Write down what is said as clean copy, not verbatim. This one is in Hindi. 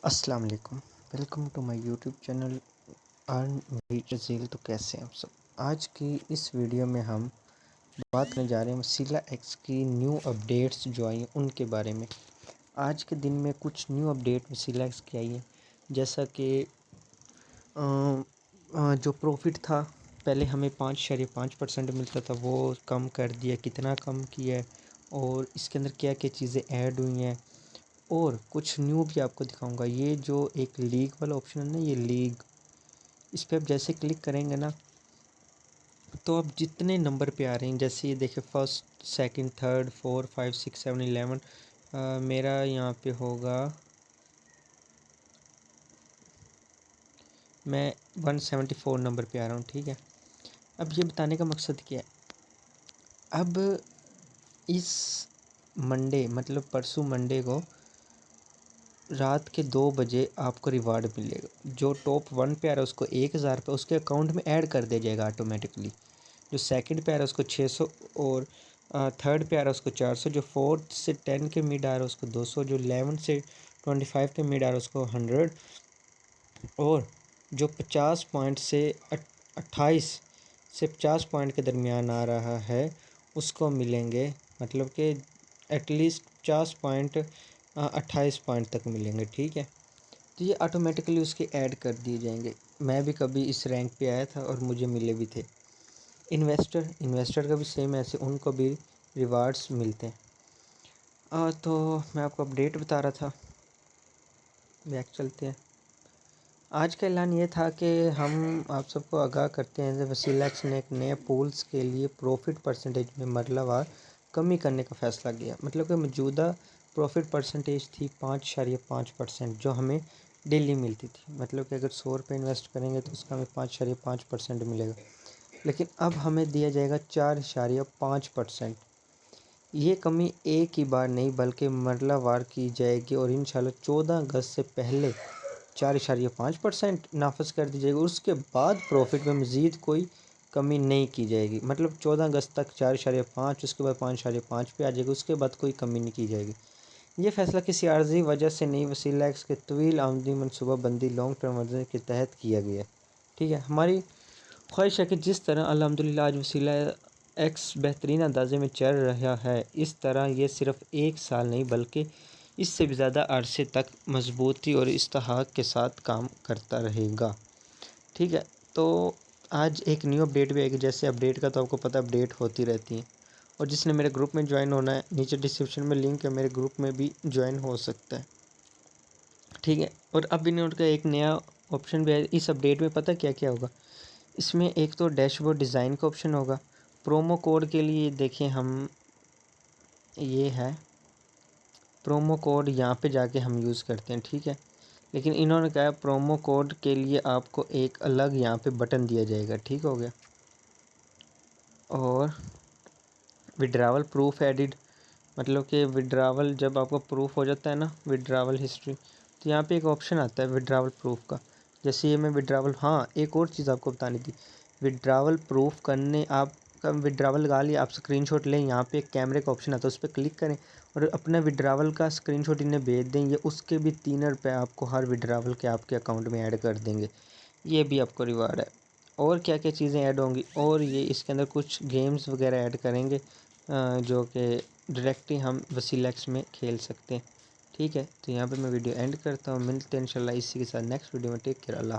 अस्सलाम वालेकुम। Welcome to my YouTube channel earn with Razeel. तो कैसे हैं आप सब। आज की इस वीडियो में हम बात करने जा रहे हैं वसीला एक्स की न्यू अपडेट्स जो आई हैं उनके बारे में। आज के दिन में कुछ न्यू अपडेट वसीला एक्स की आई है, जैसा कि जो प्रॉफिट था पहले हमें 5.5% मिलता था, वो कम कर दिया। कितना कम किया है और इसके अंदर क्या क्या चीज़ें ऐड हुई हैं और कुछ न्यू भी आपको दिखाऊंगा। ये जो एक लीग वाला ऑप्शन है ना, ये लीग, इस पर आप जैसे क्लिक करेंगे ना तो अब जितने नंबर पे आ रहे हैं, जैसे ये देखिए फर्स्ट सेकंड थर्ड 4 5 6 7 11, मेरा यहाँ पे होगा, मैं 174 नंबर पे आ रहा हूँ। ठीक है, अब ये बताने का मकसद क्या है। अब इस मंडे मतलब परसों मंडे को रात के 2 बजे आपको रिवार्ड मिलेगा। जो टॉप 1 पे आ रहा है उसको 1000 रुपये उसके अकाउंट में ऐड कर दिया जाएगा ऑटोमेटिकली। जो सेकंड पे आ रहा है उसको 600 और थर्ड पे आ रहा है उसको 400। जो 4 से 10 के मिड आ रहा है उसको 200। जो 11 से 25 के मिड आ रहा है उसको 100। और जो 50 पॉइंट से 28 से 50 पॉइंट के दरमियान आ रहा है उसको मिलेंगे, मतलब कि एटलीस्ट 50 पॉइंट 28 पॉइंट तक मिलेंगे। ठीक है, तो ये ऑटोमेटिकली उसके ऐड कर दिए जाएंगे। मैं भी कभी इस रैंक पे आया था और मुझे मिले भी थे। इन्वेस्टर का भी सेम ऐसे उनको भी रिवार्ड्स मिलते हैं। तो मैं आपको अपडेट बता रहा था, बैक चलते हैं। आज का ऐलान ये था कि हम आप सबको आगाह करते हैं कि वसीला एक्स ने एक नए पूल्स के लिए प्रॉफिट परसेंटेज में मरलावार कमी करने का फ़ैसला किया। मतलब कि मौजूदा प्रॉफिट परसेंटेज थी 5.5% जो हमें डेली मिलती थी। मतलब कि अगर 100 रुपये इन्वेस्ट करेंगे तो उसका हमें 5.5% मिलेगा, लेकिन अब हमें दिया जाएगा 4.5%। ये कमी एक ही बार नहीं बल्कि मरलावार की जाएगी और इंशाल्लाह 14 अगस्त से पहले 4.5% नाफज कर दी जाएगी। उसके बाद प्रॉफिट में मज़ीद कोई कमी नहीं की जाएगी। मतलब 14 अगस्त तक 4.5, उसके बाद 5.5 पे आ जाएगी, उसके बाद कोई कमी नहीं की जाएगी। ये फैसला किसी आर्जी वजह से नहीं, वसीला एक्स के तवील आमदी मनसूबाबंदी लॉन्ग टर्म वर्जन के तहत किया गया। ठीक है, हमारी ख्वाहिश है कि जिस तरह अल्हम्दुलिल्लाह आज वसीला एक्स बेहतरीन अंदाजे में चल रहा है, इस तरह ये सिर्फ 1 साल नहीं बल्कि इससे भी ज़्यादा अरसे तक मजबूती और इस्तेहाक के साथ काम करता रहेगा। ठीक है, तो आज एक न्यू अपडेट भी आएगी। जैसे अपडेट का तो आपको पता अपडेट होती रहती है, और जिसने मेरे ग्रुप में ज्वाइन होना है नीचे डिस्क्रिप्शन में लिंक है, मेरे ग्रुप में भी ज्वाइन हो सकता है। ठीक है, और अब इन्होंने एक नया ऑप्शन भी है इस अपडेट में। पता क्या क्या होगा इसमें, एक तो डैशबोर्ड डिज़ाइन का ऑप्शन होगा। प्रोमो कोड के लिए देखिए, हम ये है प्रोमो कोड, यहाँ पे जाके हम यूज़ करते हैं। ठीक है, लेकिन इन्होंने कहा प्रोमो कोड के लिए आपको एक अलग यहाँ पे बटन दिया जाएगा। ठीक हो गया, और विड्रावल प्रूफ एडिड, मतलब कि विड्रावल जब आपका प्रूफ हो जाता है ना, विड्रावल हिस्ट्री, तो यहाँ पे एक ऑप्शन आता है विड्रावल प्रूफ का। जैसे ये मैं विड्रावल, हाँ एक और चीज़ आपको बतानी थी। विड्रावल प्रूफ करने आपका विड्रावल लगा लिया, आप स्क्रीनशॉट लें, यहाँ पे एक कैमरे का ऑप्शन आता है, उस पर क्लिक करें और अपना विड्रावल का स्क्रीनशॉट इन्हें भेज दें। ये उसके भी 3 रुपये आपको हर विड्रावल के आपके अकाउंट में ऐड कर देंगे। ये भी आपको रिवार्ड है। और क्या क्या चीज़ें ऐड होंगी, और ये इसके अंदर कुछ गेम्स वगैरह ऐड करेंगे जो कि डायरेक्टली हम वसीला एक्स में खेल सकते हैं। ठीक है, तो यहाँ पे मैं वीडियो एंड करता हूँ। मिलते हैं इंशाल्लाह इसी के साथ नेक्स्ट वीडियो में। टेक केयर, अल्लाह।